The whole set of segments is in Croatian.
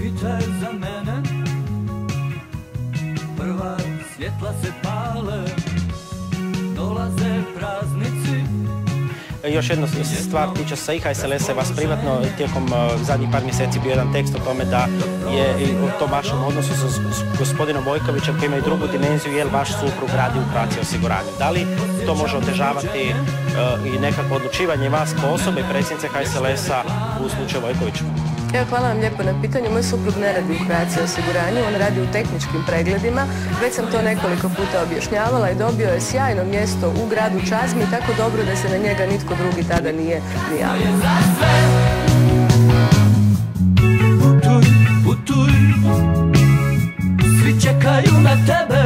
pitaj za mene, prva svjetla se pale, dolaze praznici. Još jedna stvar tiče se i HSLS-a i vas privatno. Tijekom zadnjih par mjeseci bio jedan tekst o tome da je u tom vašem odnosu s gospodinom Vojkovićem, koji ima i drugu dimenziju, jer vaš suprug radi u Croatia osiguranju. Da li to može otežavati i nekako odlučivanje vas kao osobe i predsjednice HSLS-a u slučaju Vojkovića? Evo, hvala vam lijepo na pitanju. Moj suprug ne radi u Croatia osiguranju, on radi u tehničkim pregledima. Već sam to nekoliko puta objašnjavala i dobio je sjajno mjesto u gradu Čazmi, tako dobro da se na njega nitko drugi tada nije ni javio. Putuj, putuj, svi čekaju na tebe.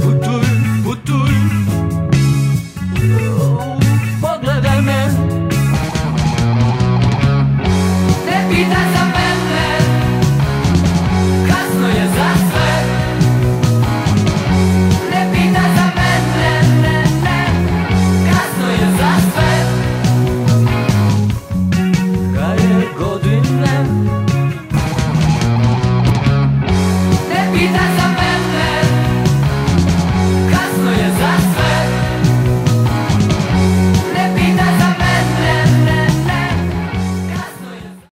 Putuj, putuj, pogledaj me. Ne pitaj za mene, kasno je za sve. Ne pitaj za mene, ne, ne, kasno je za sve. Kraje godine